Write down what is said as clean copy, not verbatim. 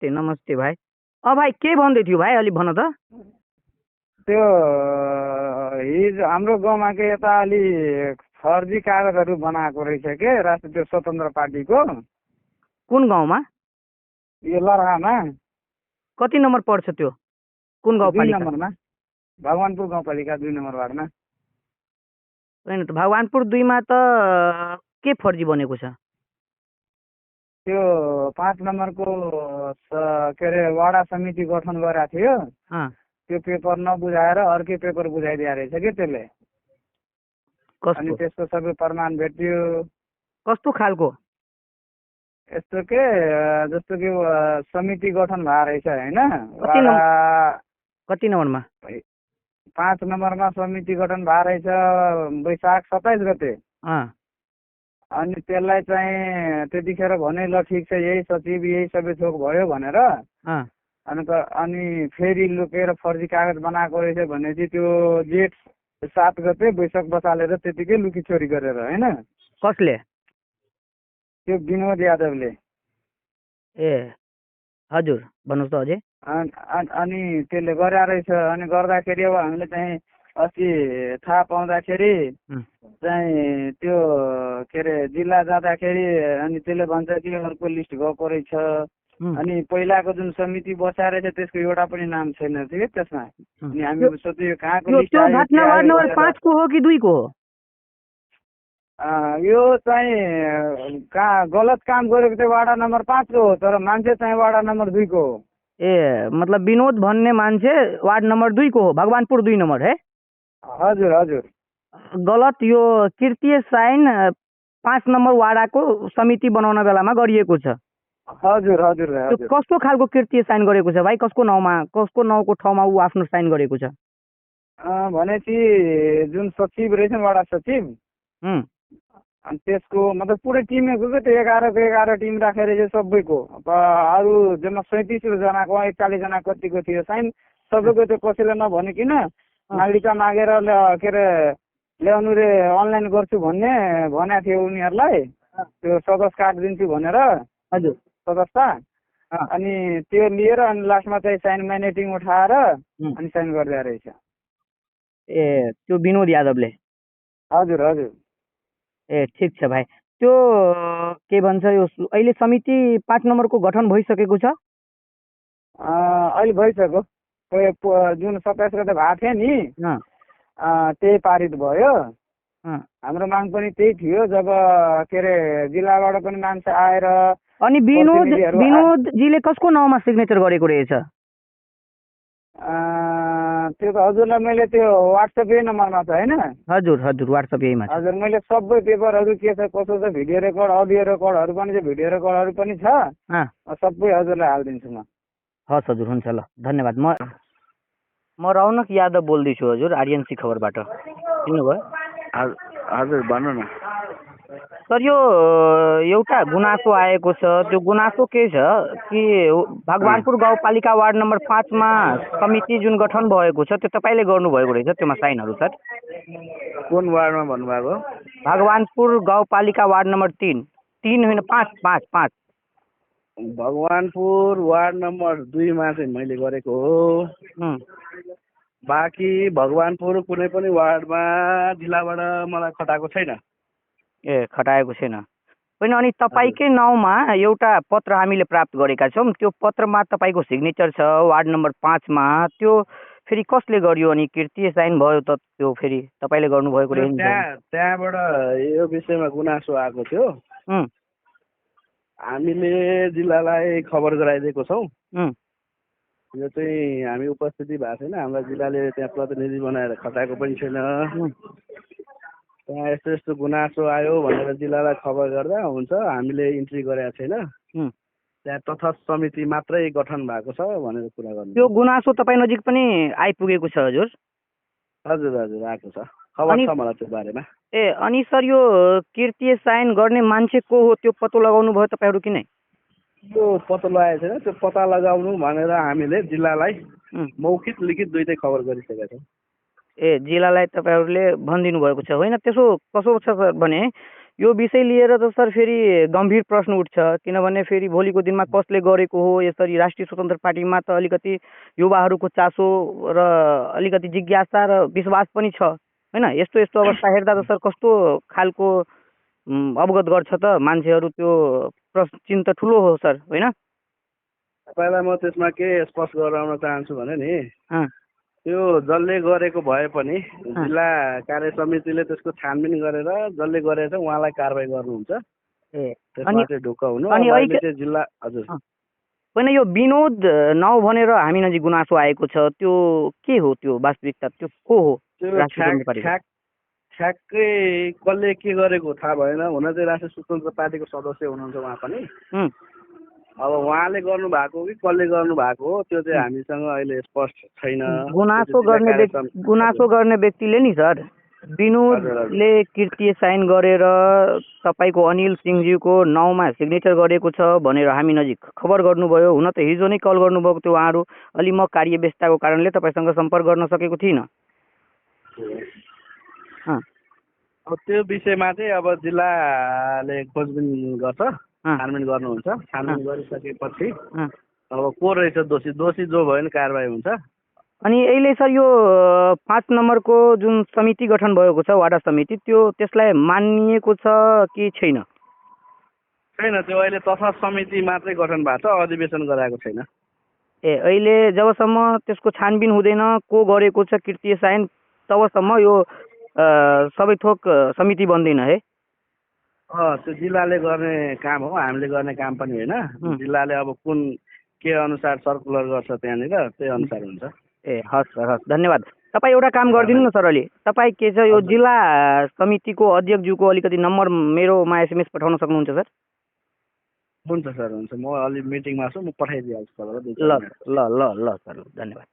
नमस्ते नमस्ते भाइ। भाइ के भन्दै थियो भाइ अलि भन त। त्यो हाम्रो गाउँमा के यता अलि फर्जी कागजहरू बनाएको रहेछ के राष्ट्रिय स्वतन्त्र पार्टीको। कुन गाउँमा? यो लरहामा। कति नम्बर पर्छ त्यो? कुन 2 गाउँपालिका? नम्बरमा, भगवानपुर गाउँपालिका 2 नम्बर वार्डमा। होइन त भगवानपुर 2 मा त के फर्जी बनेको छ? त्यो 5 नम्बरको के अरे वडा समिति गठन गरेको थियो। त्यो पेपर नबुझाएर अर्कै पेपर बुझाइदिया रहेछ कि त्यसले। अनि त्यसको सबै प्रमाण भेटियो। कस्तो खालको? यस्तो के जस्तो कि समिति गठन भएको रहेछ होइन। कति नम्बरमा? 5 नम्बरमा समिति गठन भएको रहेछ वैशाख 27 गते। अनि त्यसलाई चाहिँ त्यतिखेर भने ल ठिक छ यही सचिव यही सबै थोक भयो भनेर अनि फेरि लुकेर फर्जी कागज बनाएको रहेछ भनेपछि त्यो जेठ 7 गते वैशाख बसालेर त्यतिकै लुकी चोरी गरेर होइन। कसले? त्यो विनोद यादवले। ए हजुर भन्नुहोस् त अझै। अनि त्यसले गरे रहेछ। अनि गर्दाखेरि अब हामीले चाहिँ अस्ति थाहा पाउँदाखेरि चाहिँ त्यो के अरे जिल्ला जाँदाखेरि अनि त्यसले भन्छ कि अर्को लिस्ट गएको रहेछ। अनि पहिलाको जुन समिति बसाएर चाहिँ त्यसको एउटा पनि नाम छैन थियो त्यसमा। अनि हामी सोच्यो यो कहाँको लिस्ट आयो? घटना वार्ड नम्बर 5 को हो कि 2 को हो? यो चाहिँ गलत काम गरेको चाहिँ वार्ड नम्बर 5 को हो, तर मान्छे चाहिँ वार्ड नम्बर 2 को हो। ए मतलब विनोद भन्ने मान्छे वार्ड नम्बर 2 को हो, भगवानपुर 2 नम्बर है? हजुर हजुर। गलत यो कृतीय साइन 5 नम्बर वाडाको समिति बनाउन बेलामा गरिएको छ। हजुर हजुर हजुर। कस्तो खालको कृतीय साइन गरेको छ भाइ? कसको नाउँको ठाउँमा ऊ आफ्नो साइन गरेको छ? भनेपछि जुन सचिव रहेछ वाडा सचिव अनि त्यसको मतलब पुरै टिमको के त्यो 11 टिम राखेर चाहिँ सबैको अरू जम्मा 37 जनाको 41 जना कतिको थियो साइन सबैको। त्यो कसैले नभनिकन नागरिकता मागेर के अरे ल्याउनु रे अनलाइन गर्छु भनेको थियो उनीहरूलाई। त्यो सदस्य कार्ड दिन्छु भनेर। हजुर सदस्यता। अनि त्यो लिएर अनि लास्टमा चाहिँ साइन म्यानेटिङ उठाएर अनि साइन गरिदिएको रहेछ। ए त्यो विनोद यादवले? हजुर हजुर। ए ठिक छ भाइ। त्यो के भन्छ यो अहिले समिति 5 नम्बरको गठन भइसकेको छ? अहिले भइसक्यो। जुन 27 गते भएको थियो नि त्यही पारित भयो। हाम्रो माग पनि त्यही थियो जब के अरे जिल्लाबाट पनि मान्छे आएर। अनि विनोदजीले कसको नाउँमा सिग्नेचर गरेको रहेछ? त्यो त हजुरलाई मैले त्यो व्हाट्सएप यही नम्बरमा छ होइन? हजुर हजुर व्हाट्सएप यहीमा छ। हजुर मैले सबै पेपरहरू के छ कसो छ भिडियो रेकर्ड अडियो रेकर्डहरू पनि छ भिडियो रेकर्डहरू पनि छ सबै हजुरलाई हालिदिन्छु म। हस् हजुर हुन्छ ल धन्यवाद। म रौनक यादव बोल्दैछु हजुर आर्यनसी खबरबाट। चिन्नुभयो? हजुर भन्नु न सर। यो एउटा गुनासो आएको छ। त्यो गुनासो के छ कि भगवानपुर गाउँपालिका वार्ड नम्बर 5 मा समिति जुन गठन भएको छ त्यो तपाईँले गर्नुभएको रहेछ त्योमा साइनहरू सर? कुन वार्डमा भन्नुभएको? भगवानपुर गाउँपालिका वार्ड नम्बर 3 होइन 5। भगवानपुर वार्ड नम्बर 2 मा चाहिँ मैले गरेको हो। बाँकी भगवानपुर कुनै पनि वार्डमा जिल्लाबाट मलाई खटाएको छैन। ए खटाएको छैन होइन। अनि तपाईँकै नाउँमा एउटा पत्र हामीले प्राप्त गरेका छौँ। त्यो पत्रमा तपाईँको सिग्नेचर छ वार्ड नम्बर 5 मा। त्यो फेरि कसले गर्यो? अनि कृतीय साइन भयो त त्यो फेरि तपाईँले गर्नुभएको रहेछ? त्यहाँबाट यो विषयमा गुनासो आएको थियो। हामीले जिल्लालाई खबर गराइदिएको छौँ। यो चाहिँ हामी उपस्थिति भएको छैन। हाम्रो जिल्लाले त्यहाँ प्रतिनिधि बनाएर खटाएको पनि छैन। त्यहाँ यस्तो यस्तो गुनासो आयो भनेर जिल्लालाई खबर गर्दा हुन्छ हामीले इन्ट्री गरेका छैन। त्यहाँ तटस्थ समिति मात्रै गठन भएको छ भनेर कुरा गर्नु। त्यो गुनासो तपाईँ नजिक पनि आइपुगेको छ हजुर? हजुर हजुर आएको छ। खबर छ मलाई त्यो बारेमा। ए अनि सर यो कृतीय साइन गर्ने मान्छे को हो त्यो पत्तो लगाउनु भयो तपाईँहरू कि नै? त्यो पत्तो लगाएको छैन। त्यो पत्ता लगाउनु भनेर हामीले जिल्लालाई मौखिक लिखित दुइटै खबर गरिसकेका छौँ। ए जिल्लालाई तपाईँहरूले भनिदिनु भएको छ होइन? त्यसो कसो छ सर भने यो विषय लिएर त सर फेरि गम्भीर प्रश्न उठ्छ, किनभने फेरि भोलिको दिनमा कसले गरेको हो, यसरी राष्ट्रिय स्वतन्त्र पार्टीमा त अलिकति युवाहरूको चासो र अलिकति जिज्ञासा र विश्वास पनि छ होइन। यस्तो यस्तो अवस्था हेर्दा त सर कस्तो खालको अवगत गर्छ त मान्छेहरू, त्यो प्रश्न चिन्ता ठुलो हो सर होइन। तपाईँलाई म त्यसमा के स्पष्ट गराउन चाहन्छु भने नि, अँ, त्यो जसले गरेको भए पनि जिल्ला कार्य समितिले त्यसको छानबिन गरेर जसले गरेछ उहाँलाई कारबाही गर्नुहुन्छ। ए त्यसमा चाहिँ ढुक्क हुनु। अनि अब अहिले अहिले चाहिँ जिल्ला हजुर होइन, यो विनोद नौ भनेर हामी नजिक गुनासो आएको छ, त्यो के हो, त्यो वास्तविकता त्यो को हो? त्यो राष्ट्रिय स्वतन्त्र पार्टीको ठ्याक्कै कसले के गरेको थाहा भएन। हुन चाहिँ राष्ट्रिय स्वतन्त्र पार्टीको सदस्य हुनुहुन्छ उहाँ पनि। अब उहाँले गर्नु भएको कि कसले गर्नु भएको हो त्यो चाहिँ हामीसँग अहिले स्पष्ट छैन। गुनासो गर्ने व्यक्तिले नि सर विनोदले कृत्य साइन गरेर तपाईँको अनिल सिंहज्यूको नाउँमा सिग्नेचर गरेको छ भनेर हामी नजिक खबर गर्नुभयो। हुन त हिजो नै कल गर्नुभएको थियो उहाँहरू, अलि म कार्य व्यस्तताको कारणले तपाईँसँग सम्पर्क गर्न सकेको थिइनँ। अब त्यो विषयमा चाहिँ अब जिल्लाले खोजबिन गर्छ, छानबिन गर्नुहुन्छ। छानबिन गरिसकेपछि अब को रहेछ दोषी, दोषी जो भयो भने कारबाही हुन्छ। अनि अहिले सर यो 5 नम्बरको जुन समिति गठन भएको छ, वाडा समिति, त्यसलाई मानिएको छ कि छैन? छैन, त्यो अहिले तथा समिति मात्रै गठन भएको छ, अधिवेशन गराएको छैन। ए अहिले जबसम्म त्यसको छानबिन हुँदैन को गरेको छ कृत्य साइन, तबसम्म यो सबै थोक समिति बन्दैन है? त्यो जिल्लाले गर्ने काम हो, हामीले गर्ने काम पनि होइन। जिल्लाले अब कुन के अनुसार सर्कुलर गर्छ त्यहाँनिर त्यही अनुसार हुन्छ। ए हस् सर, हस्, धन्यवाद। तपाईँ एउटा काम गरिदिनु न सर, अलि तपाईँ के छ यो जिल्ला समितिको अध्यक्षज्यूको अलिकति नम्बर मेरोमा SMS पठाउन सक्नुहुन्छ सर? हुन्छ सर, हुन्छ। म अलि मिटिङमा छु, म पठाइदिइहाल्छु तपाईँलाई। ल ल ल ल सर, धन्यवाद।